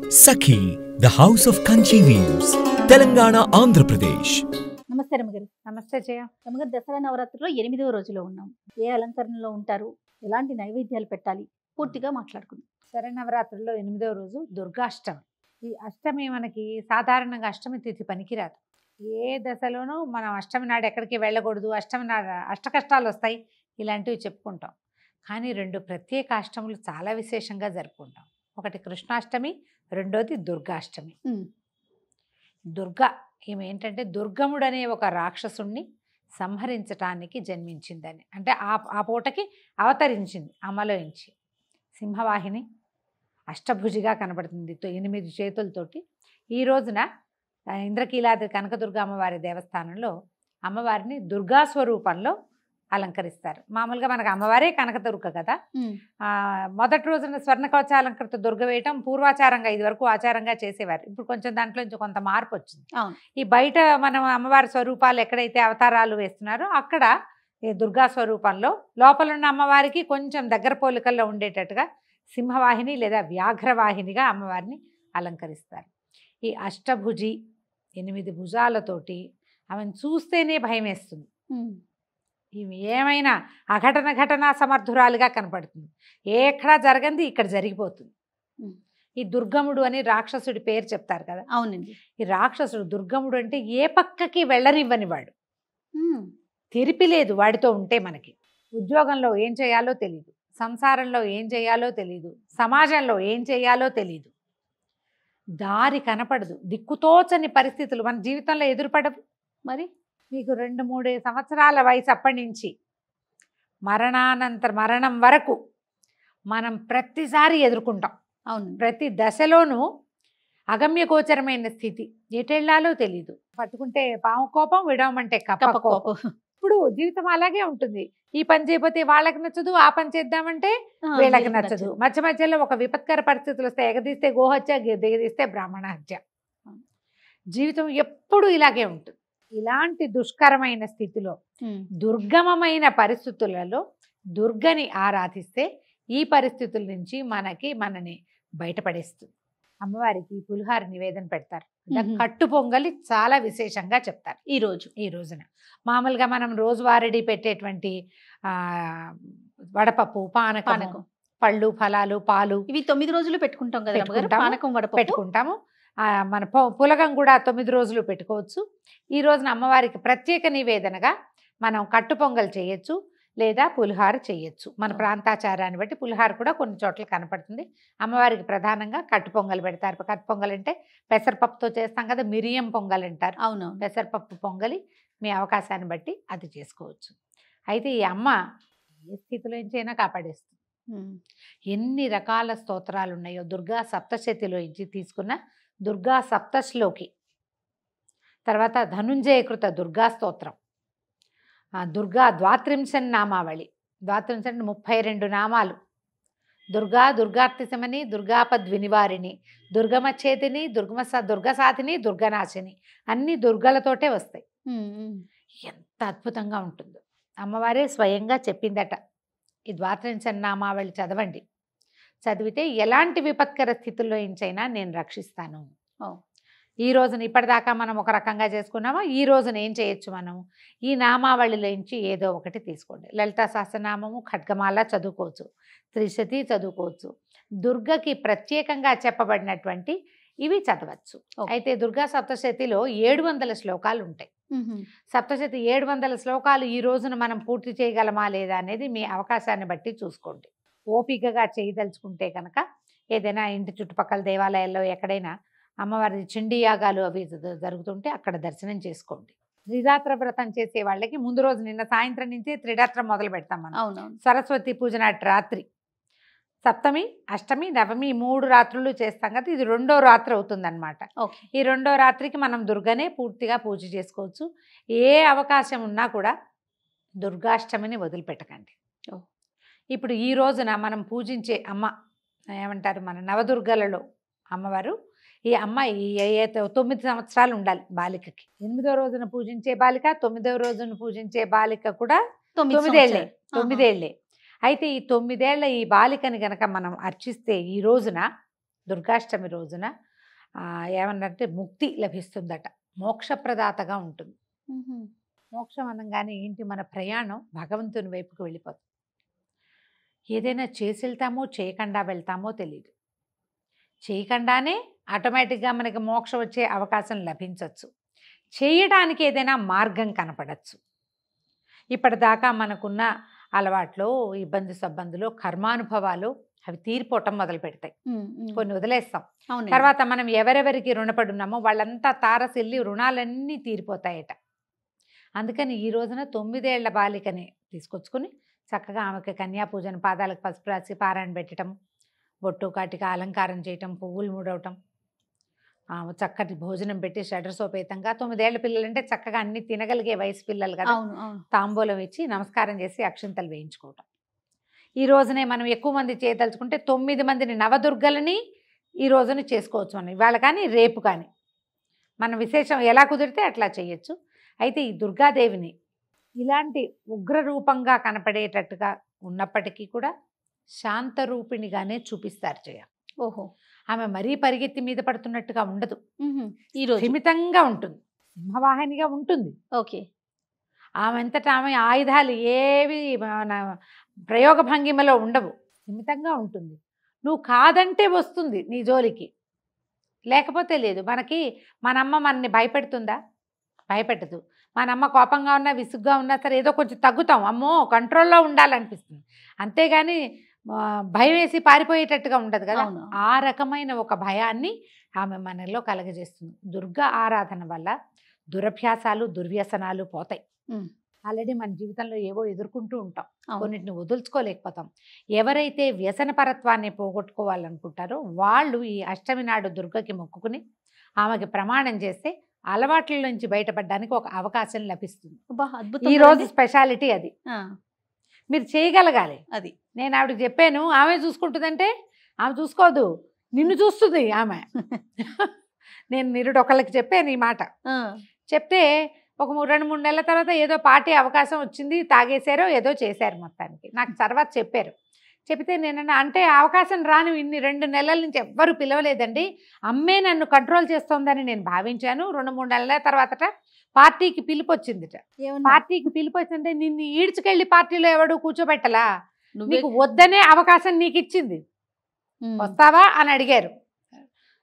Sakhi, the house of Kanchi weaves, Telangana, Andhra Pradesh. నమస్తే రమగారు. నమస్తే జయ. రమగారు, దసరా నవరాత్రిలో 8వ రోజులో ఉన్నాం. ఏ అలంకరణలో ఉంటారు, ఎలాంటి నైవేద్యాలు పెట్టాలి, పూర్తిగా మాట్లాడుకుందాం. శరన్నవరాత్రుల్లో 8వ రోజు దుర్గాష్టమి. ఈ అష్టమి మనకి సాధారణంగా అష్టమి తిథి పనికిరాదు. ఏ దశలోనూ మనం అష్టమి నాడు ఎక్కడికి వెళ్ళకూడదు, అష్టమి నాడు అష్టకష్టాలు వస్తాయి, ఇలాంటివి చెప్పుకుంటాం. కానీ రెండు ప్రత్యేక అష్టములు చాలా విశేషంగా జరుపుకుంటాం. ఒకటి కృష్ణాష్టమి, రెండోది దుర్గాష్టమి. దుర్గా ఈమె ఏంటంటే దుర్గముడు అనే ఒక రాక్షసుణ్ణి సంహరించటానికి జన్మించిందని, అంటే ఆ పూటకి అవతరించింది అమలోంచి. సింహవాహిని అష్టభుజిగా కనబడుతుంది 8 చేతులతోటి. ఈ రోజున ఇంద్రకీలాద్రి కనకదుర్గ అమ్మవారి దేవస్థానంలో అమ్మవారిని దుర్గా స్వరూపంలో అలంకరిస్తారు. మామూలుగా మనకు అమ్మవారే కనకదుర్గ కదా. మొదటి రోజున స్వర్ణ కవచాలంకృత దుర్గ వేయటం పూర్వాచారంగా ఇది వరకు ఆచారంగా చేసేవారు. ఇప్పుడు కొంచెం దాంట్లో కొంత మార్పు వచ్చింది. ఈ బయట మనం అమ్మవారి స్వరూపాలు ఎక్కడైతే అవతారాలు వేస్తున్నారో అక్కడ ఈ దుర్గా స్వరూపంలో లోపల ఉన్న అమ్మవారికి కొంచెం దగ్గర పోలికల్లో ఉండేటట్టుగా సింహవాహిని లేదా వ్యాఘ్రవాహినిగా అమ్మవారిని అలంకరిస్తారు. ఈ అష్టభుజి 8 భుజాలతోటి ఆమెను చూస్తేనే భయం వేస్తుంది. ఇవి ఏమైనా ఘటనా సమర్థురాలుగా కనపడుతుంది. ఎక్కడా జరగంది ఇక్కడ జరిగిపోతుంది. ఈ దుర్గముడు అని రాక్షసుడి పేరు చెప్తారు కదా. అవునండి. ఈ రాక్షసుడు దుర్గముడు అంటే ఏ పక్కకి వెళ్ళనివ్వని వాడు. తెరిపి లేదు వాడితో ఉంటే. మనకి ఉద్యోగంలో ఏం చేయాలో తెలీదు, సంసారంలో ఏం చేయాలో తెలీదు, సమాజంలో ఏం చేయాలో తెలీదు, దారి కనపడదు, దిక్కుతోచని పరిస్థితులు మన జీవితంలో ఎదురుపడవు. మరి మీకు 2-3 సంవత్సరాల వయసు అప్పటి నుంచి మరణం వరకు మనం ప్రతిసారి ఎదుర్కొంటాం. అవును. ప్రతి దశలోనూ అగమ్యగోచరమైన స్థితి, ఎటెళ్లాలో తెలీదు. పట్టుకుంటే పాము కోపం, విడవమంటే కప్ప కోపం. ఇప్పుడు జీవితం అలాగే ఉంటుంది. ఈ పని చేయకపోతే వాళ్ళకి నచ్చదు, ఆ పని చేద్దామంటే వీళ్ళకి నచ్చదు. మధ్యలో ఒక విపత్కర పరిస్థితులు వస్తాయి. ఎగదీస్తే గోహత్య, దిగదీస్తే బ్రాహ్మణ హత్య. జీవితం ఎప్పుడు ఇలాగే ఉంటుంది. ఇలాంటి దుష్కరమైన స్థితిలో దుర్గమమైన పరిస్థితులలో దుర్గని ఆరాధిస్తే ఈ పరిస్థితుల నుంచి మనని బయటపడేస్తుంది. అమ్మవారికి పులిహార నివేదన పెడతారు. కట్టు పొంగలి చాలా విశేషంగా చెప్తారు ఈ రోజున. మామూలుగా మనం రోజువారీ పెట్టేటువంటి వడపప్పు, పానకం, పళ్ళు, ఫలాలు, పాలు, ఇవి 9 రోజులు పెట్టుకుంటాం కదా. పానకం, వడపప్పు పెట్టుకుంటాము. మన పులగం కూడా 9 రోజులు పెట్టుకోవచ్చు. ఈ రోజున అమ్మవారికి ప్రత్యేక నివేదనగా మనం కట్టు పొంగల్ చేయొచ్చు, లేదా పులిహార చేయొచ్చు. మన ప్రాంతాచారాన్ని బట్టి పులిహార కూడా కొన్ని చోట్ల కనపడుతుంది. అమ్మవారికి ప్రధానంగా కట్టు పొంగల్ పెడతారు. కట్టు పొంగల్ అంటే పెసరపప్పుతో చేస్తాం కదా, మిరియం పొంగల్ అంటారు. అవును. పెసరపప్పు పొంగలి మీ అవకాశాన్ని బట్టి అది చేసుకోవచ్చు. అయితే ఈ అమ్మ ఏ స్థితిలో నుంచైనా కాపాడేస్తుంది. ఎన్ని రకాల స్తోత్రాలు ఉన్నాయో దుర్గా సప్తశతిలో నుంచి తీసుకున్న దుర్గా సప్తశ్లోకి, తర్వాత ధనుంజయకృత దుర్గా స్తోత్రం, దుర్గా ద్వాత్రింశన్ నామావళి, 32 నామాలు, దుర్గా దుర్గార్తిశమని, దుర్గాపద్వినివారిణి, దుర్గమచ్చేతిని, దుర్గసాధిని, దుర్గనాశిని, అన్ని దుర్గలతోటే వస్తాయి. ఎంత అద్భుతంగా ఉంటుందో. అమ్మవారే స్వయంగా చెప్పిందట, ఈ ద్వాత్రింశన్ నామావళి చదవండి, చదివితే ఎలాంటి విపత్కర స్థితుల్లో నుంచైనా నేను రక్షిస్తాను. ఈ రోజున ఇప్పటిదాకా మనం ఒక రకంగా చేసుకున్నామా, ఈ రోజున ఏం చేయొచ్చు మనం? ఈ నామావళిలో నుంచి ఏదో ఒకటి తీసుకోండి. లలితా సహస్రనామము, ఖడ్గమాల చదువుకోవచ్చు, త్రిశతి చదువుకోవచ్చు. దుర్గకి ప్రత్యేకంగా చెప్పబడినటువంటి ఇవి చదవచ్చు. అయితే దుర్గా సప్తశతిలో 700 శ్లోకాలు ఉంటాయి. సప్తశతి 700 శ్లోకాలు ఈ రోజున మనం పూర్తి చేయగలమా లేదా అనేది మీ అవకాశాన్ని బట్టి చూసుకోండి. ఓపికగా చేయదలుచుకుంటే కనుక ఏదైనా ఇంటి చుట్టుపక్కల దేవాలయాల్లో ఎక్కడైనా అమ్మవారి చిండి యాగాలు అవి జరుగుతుంటే అక్కడ దర్శనం చేసుకోండి. త్రిరాత్ర వ్రతం చేసే వాళ్ళకి ముందు రోజు, నిన్న సాయంత్రం నుంచి త్రిరాత్రం మొదలు పెడతాం మనం. అవునవును. సరస్వతి పూజ నాటి రాత్రి, సప్తమి, అష్టమి, నవమి 3 రాత్రులు చేస్తాం కదా. ఇది 2వ రాత్రి అవుతుందన్నమాట. ఈ 2వ రాత్రికి మనం దుర్గనే పూర్తిగా పూజ చేసుకోవచ్చు. ఏ అవకాశం ఉన్నా కూడా దుర్గాష్టమిని వదిలిపెట్టకండి. ఇప్పుడు ఈ రోజున మనం పూజించే అమ్మ ఏమంటారు, మన నవదుర్గలలో అమ్మవారు. ఈ అమ్మ 9 సంవత్సరాలు ఉండాలి బాలికకి. 8వ రోజున పూజించే బాలిక, 9వ రోజున పూజించే బాలిక కూడా 9 ఏళ్లే. అయితే ఈ 9 ఏళ్ల ఈ బాలికని గనక మనం అర్చిస్తే ఈ రోజున దుర్గాష్టమి రోజున ఏమన్నంటే ముక్తి లభిస్తుందట, మోక్షప్రదాతగా ఉంటుంది. మోక్షం అనగానే ఏంటి, మన ప్రయాణం భగవంతుని వైపుకు వెళ్ళిపోతుంది. ఏదైనా చేసి వెళ్తామో చేయకుండా వెళ్తామో తెలియదు. చేయకుండానే ఆటోమేటిక్గా మనకి మోక్షం వచ్చే అవకాశం లభించవచ్చు. చేయడానికి ఏదైనా మార్గం కనపడచ్చు. ఇప్పటిదాకా మనకున్న అలవాట్లు, ఇబ్బంది సబ్బందులు, కర్మానుభవాలు అవి తీరిపోవటం మొదలు పెడతాయి. కొన్ని వదిలేస్తాం. తర్వాత మనం ఎవరెవరికి రుణపడి ఉన్నామో వాళ్ళంతా తారసిల్లి రుణాలన్నీ తీరిపోతాయట. అందుకని ఈ రోజున 9 ఏళ్ల బాలికని తీసుకొచ్చుకుని చక్కగా ఆమెకి కన్యాపూజన, పాదాలకు పసుపు రాసి పారాయణ పెట్టడం, బొట్టు కాటిక అలంకారం చేయటం, పువ్వులు ముడవటం, చక్కటి భోజనం పెట్టి షడ్రసోపేతంగా 9 ఏళ్ల పిల్లలంటే చక్కగా అన్ని తినగలిగే వయసు పిల్లలు కదా, తాంబూలం ఇచ్చి నమస్కారం చేసి అక్షింతలు వేయించుకోవటం. ఈ రోజునే మనం ఎక్కువ మంది చేయదలుచుకుంటే 9 మందిని నవదుర్గలని ఈ రోజున చేసుకోవచ్చు. మనం ఇవాళ కానీ రేపు కానీ మన విశేషం ఎలా కుదిరితే అట్లా చేయొచ్చు. అయితే ఈ దుర్గాదేవిని ఇలాంటి ఉగ్రరూపంగా కనపడేటట్టుగా ఉన్నప్పటికీ కూడా శాంతరూపిణిగానే చూపిస్తారు జయ. ఓహో, ఆమె మరీ పరిగెత్తి మీద పడుతున్నట్టుగా ఉండదు. ఈరోజు స్థిమితంగా ఉంటుంది, సింహవాహినిగా ఉంటుంది. ఓకే, ఆమె అంతటా ఆమె ఆయుధాలు ఏవి మన ప్రయోగ భంగిమలో ఉండవు, స్థిమితంగా ఉంటుంది. నువ్వు కాదంటే వస్తుంది నీ జోలికి, లేకపోతే లేదు. మనమ్మ మనని భయపెడుతుందా? భయపెట్టదు. మనమ్మ కోపంగా ఉన్నా, విసుగ్గా ఉన్నా సరే ఏదో కొంచెం తగ్గుతాం, అమ్మో కంట్రోల్లో ఉండాలనిపిస్తుంది. అంతేగాని భయం వేసి పారిపోయేటట్టుగా ఉండదు కదా. ఆ రకమైన ఒక భయాన్ని ఆమె మనలో కలగజేస్తుంది. దుర్గా ఆరాధన వల్ల దురభ్యాసాలు, దుర్వ్యసనాలు పోతాయి. ఆల్రెడీ మన జీవితంలో ఏవో ఎదుర్కొంటూ ఉంటాం, కొన్నిటిని వదులుచుకోలేకపోతాం. ఎవరైతే వ్యసనపరత్వాన్ని పోగొట్టుకోవాలనుకుంటారో వాళ్ళు ఈ అష్టమి నాడు దుర్గకి మొక్కుకుని ఆమెకి ప్రమాణం చేస్తే అలవాట్ల నుంచి బయటపడడానికి ఒక అవకాశం లభిస్తుంది. ఈ రోజు స్పెషాలిటీ అది. మీరు చేయగలగాలి. అది నేను ఆవిడకి చెప్పాను. ఆమె చూసుకుంటుందంటే ఆమె చూసుకోదు, నిన్ను చూస్తుంది ఆమె. నేను నిరుడు ఒకళ్ళకి చెప్పాను ఈ మాట. చెప్తే ఒక 2-3 నెలల తర్వాత ఏదో పార్టీ అవకాశం వచ్చింది, తాగేశారో ఏదో చేశారు. మొత్తానికి నాకు తర్వాత చెప్పారు. చెప్తే నేనన్నా అంటే అవకాశం రాను, ఇన్ని 2 నెలల నుంచి ఎవ్వరు పిలవలేదండి, అమ్మే నన్ను కంట్రోల్ చేస్తోందని నేను భావించాను. 2-3 నెలల తర్వాత పార్టీకి పిలుపు వచ్చిందిట. పార్టీకి పిలుపు వచ్చిందంటే నిన్ను ఈడ్చుకెళ్ళి పార్టీలో ఎవడు కూర్చోబెట్టలా, నీకు వద్దనే అవకాశం నీకు ఇచ్చింది, వస్తావా అని అడిగారు.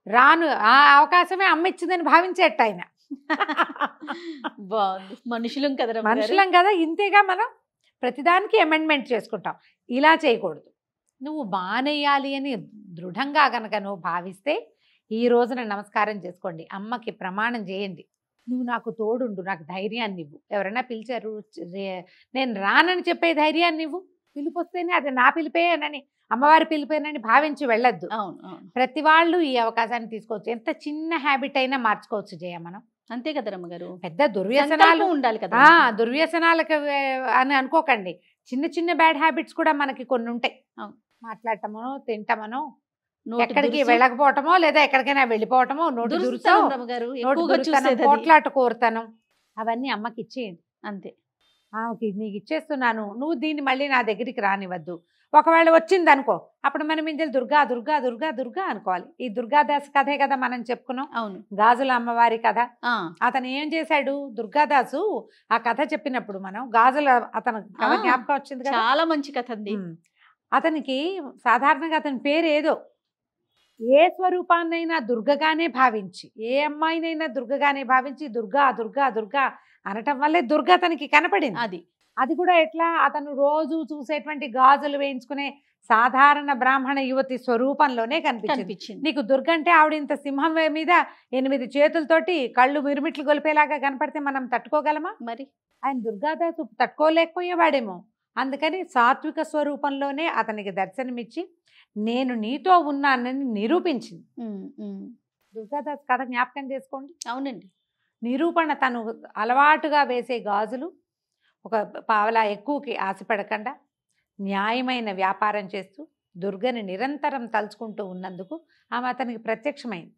రాను, ఆ అవకాశమే అమ్మ ఇచ్చిందని భావించేట ఆయన. మనుషులం కదా, మనుషులం కదా, ఇంతేగా మనం ప్రతిదానికి అమెండ్మెంట్ చేసుకుంటాం. ఇలా చేయకూడదు. నువ్వు మానేయాలి అని దృఢంగా కనుక నువ్వు భావిస్తే ఈ రోజున నమస్కారం చేసుకోండి, అమ్మకి ప్రమాణం చేయండి. నువ్వు నాకు తోడుండు, నాకు ధైర్యాన్ని ఇవ్వు. ఎవరైనా పిలిచారు, నేను రానని చెప్పే ధైర్యాన్ని ఇవ్వు. పిలుపు వస్తేనే అది నా పిలిపేనని, అమ్మవారి పిలిపేనని భావించి వెళ్ళొద్దు. ప్రతి వాళ్ళు ఈ అవకాశాన్ని తీసుకోవచ్చు. ఎంత చిన్న హ్యాబిట్ అయినా మార్చుకోవచ్చు జయ మనం. అంతే కదా రమ్మగారు. పెద్ద దుర్వ్యసనాలు ఉండాలి కదా, దుర్వ్యసనాలకు అని అనుకోకండి. చిన్న చిన్న బ్యాడ్ హ్యాబిట్స్ కూడా మనకి కొన్ని ఉంటాయి. మాట్లాడటమో, తింటామనో, ఎక్కడికి వెళ్ళకపోవటమో, లేదా ఎక్కడికైనా వెళ్ళిపోవటమో, పోట్లాట కోరుతాను, అవన్నీ అమ్మకి ఇచ్చేయండి. అంతే, ఆమెకి నీకు ఇచ్చేస్తున్నాను, నువ్వు దీన్ని మళ్ళీ నా దగ్గరికి రానివద్దు. ఒకవేళ వచ్చింది అనుకో, అప్పుడు మనం ఏం చేయాలి, దుర్గా దుర్గా దుర్గా దుర్గా అనుకోవాలి. ఈ దుర్గాదాస్ కథే కదా మనం చెప్పుకున్నాం. అవును, గాజుల అమ్మవారి కథ. అతను ఏం చేశాడు, దుర్గాదాసు ఆ కథ చెప్పినప్పుడు మనం గాజుల అతను కథ జ్ఞాపకం వచ్చింది కదా, చాలా మంచి కథ అండి. అతనికి సాధారణంగా అతని పేరు ఏదో, ఏ స్వరూపాన్నైనా దుర్గగానే భావించి, ఏ అమ్మాయినైనా దుర్గగానే భావించి దుర్గా దుర్గా దుర్గా అనటం వల్లే దుర్గ అతనికి కనపడింది. అది కూడా ఎట్లా, అతను రోజు చూసేటువంటి గాజులు వేయించుకునే సాధారణ బ్రాహ్మణ యువతి స్వరూపంలోనే కనిపించింది. నీకు దుర్గ అంటే ఆవిడ ఇంత సింహం మీద 8 చేతులతోటి కళ్ళు మిరుమిట్లు గొలిపేలాగా కనపడితే మనం తట్టుకోగలమా? మరి ఆయన దుర్గాదాసు తట్టుకోలేకపోయేవాడేమో. అందుకని సాత్విక స్వరూపంలోనే అతనికి దర్శనమిచ్చి నేను నీతో ఉన్నానని నిరూపించింది. దుర్గాదాస్ కథ జ్ఞాపకం చేసుకోండి. అవునండి, నిరూపణ. తను అలవాటుగా వేసే గాజులు ఒక పావలా ఎక్కువకి ఆశపడకుండా న్యాయమైన వ్యాపారం చేస్తూ దుర్గని నిరంతరం తలుచుకుంటూ ఉన్నందుకు ఆమె అతనికి ప్రత్యక్షమైంది.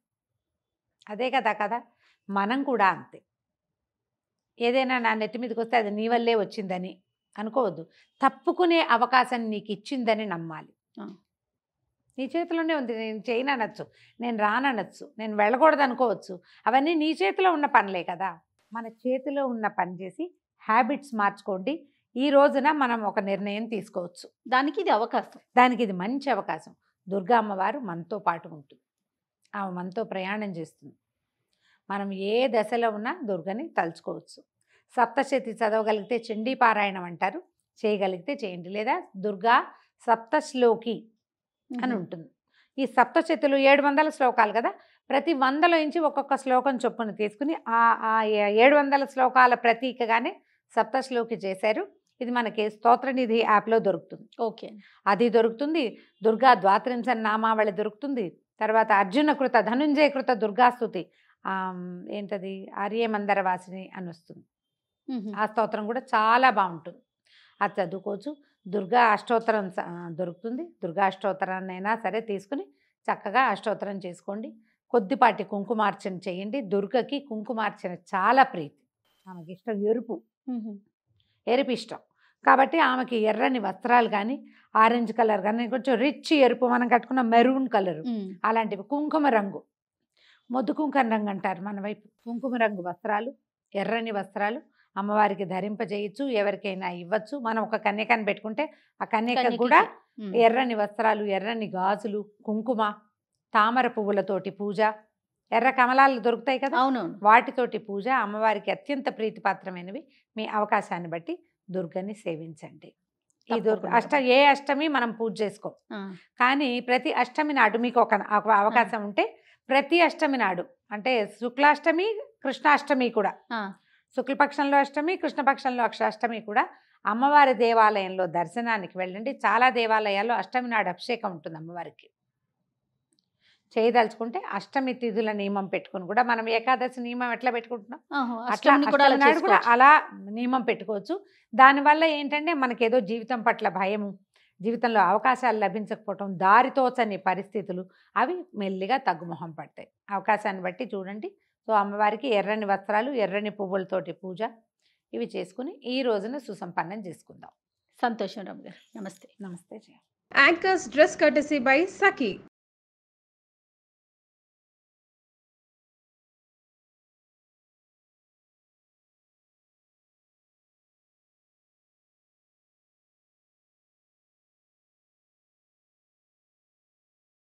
అదే కదా కదా, మనం కూడా అంతే. ఏదైనా నా నెత్తి మీదకి వస్తే అది నీ వల్లే వచ్చిందని అనుకోవద్దు, తప్పుకునే అవకాశం నీకు ఇచ్చిందని నమ్మాలి. నీ చేతిలోనే ఉంది. నేను చేయను అనొచ్చు, నేను రాననొచ్చు, నేను వెళ్ళకూడదు అనుకోవచ్చు. అవన్నీ నీ చేతిలో ఉన్న పనులే కదా. మన చేతిలో ఉన్న పని చేసి హ్యాబిట్స్ మార్చుకోండి. ఈ రోజున మనం ఒక నిర్ణయం తీసుకోవచ్చు. దానికి ఇది అవకాశం. దానికి ఇది మంచి అవకాశం. దుర్గా అమ్మవారు మనతో పాటు ఉంటుంది. ఆమె మనతో ప్రయాణం చేస్తుంది. మనం ఏ దశలో ఉన్నా దుర్గని తలుచుకోవచ్చు. సప్తశతి చదవగలిగితే చండీ పారాయణం అంటారు, చేయగలిగితే చేయండి. లేదా దుర్గా సప్తశ్లోకి అని ఉంటుంది. ఈ సప్తశతులు 700 శ్లోకాలు కదా. ప్రతి 100లో నుంచి ఒక్కొక్క శ్లోకం చొప్పున తీసుకుని ఆ 700 శ్లోకాల ప్రతీకగానే సప్తశ్లోకి చేశారు. ఇది మనకి స్తోత్రనిధి యాప్లో దొరుకుతుంది. ఓకే, అది దొరుకుతుంది. దుర్గా ద్వాత్రింశ నామావళి దొరుకుతుంది. తర్వాత అర్జున కృత ధనుంజయ కృత దుర్గాస్తుతి ఏంటది ఆర్యమందర వాసిని అని వస్తుంది. ఆ స్తోత్రం కూడా చాలా బాగుంటుంది. అది చదువుకోవచ్చు. దుర్గా అష్టోత్తరం దొరుకుతుంది. దుర్గా అష్టోత్తరాన్నైనా సరే తీసుకుని చక్కగా అష్టోత్తరం చేసుకోండి. కొద్దిపాటి కుంకుమార్చన చేయండి. దుర్గకి కుంకుమార్చన చాలా ప్రీతి. ఆమెకి ఇష్టం ఎరుపు ఇష్టం కాబట్టి ఆమెకి ఎర్రని వస్త్రాలు కానీ, ఆరెంజ్ కలర్ కానీ, కొంచెం రిచ్ ఎరుపు, మనం కట్టుకున్న మెరూన్ కలర్ అలాంటివి, కుంకుమ రంగు, మొద్దు కుంకుమ రంగు అంటారు మన వైపు. కుంకుమ రంగు వస్త్రాలు, ఎర్రని వస్త్రాలు అమ్మవారికి ధరింపజేయచ్చు. ఎవరికైనా ఇవ్వచ్చు. మనం ఒక కన్యకని పెట్టుకుంటే ఆ కన్యక కూడా ఎర్రని వస్త్రాలు, ఎర్రని గాజులు, కుంకుమ, తామర పువ్వులతోటి పూజ, ఎర్ర కమలాలు దొరుకుతాయి కదా, అవునవును, వాటితోటి పూజ అమ్మవారికి అత్యంత ప్రీతిపాత్రమైనవి. మీ అవకాశాన్ని బట్టి దుర్గని సేవించండి. ఈ ఏ అష్టమి మనం పూజ చేసుకో, కానీ ప్రతి అష్టమి నాడు మీకు ఒక అవకాశం ఉంటే ప్రతి అష్టమి నాడు, అంటే శుక్లాష్టమి కృష్ణాష్టమి కూడా, శుక్లపక్షంలో అష్టమి కృష్ణపక్షంలో అష్టమి కూడా అమ్మవారి దేవాలయంలో దర్శనానికి వెళ్ళండి. చాలా దేవాలయాల్లో అష్టమి నాడు అభిషేకం ఉంటుంది అమ్మవారికి. చేయదలుచుకుంటే అష్టమి తిథుల నియమం పెట్టుకుని కూడా, మనం ఏకాదశి నియమం ఎట్లా పెట్టుకుంటున్నాం అట్లా కూడా అలా నియమం పెట్టుకోవచ్చు. దానివల్ల ఏంటంటే మనకేదో జీవితం పట్ల భయము, జీవితంలో అవకాశాలు లభించకపోవటం, దారితోచని పరిస్థితులు అవి మెల్లిగా తగ్గుముఖం పడతాయి. అవకాశాన్ని బట్టి చూడండి. సో అమ్మవారికి ఎర్రని వస్త్రాలు, ఎర్రని పువ్వులతోటి పూజ ఇవి చేసుకుని ఈ రోజున సుసంపన్నం చేసుకుందాం. సంతోషం రమ్య గారు. నమస్తే. నమస్తే. Anchor's dress courtesy by Saki.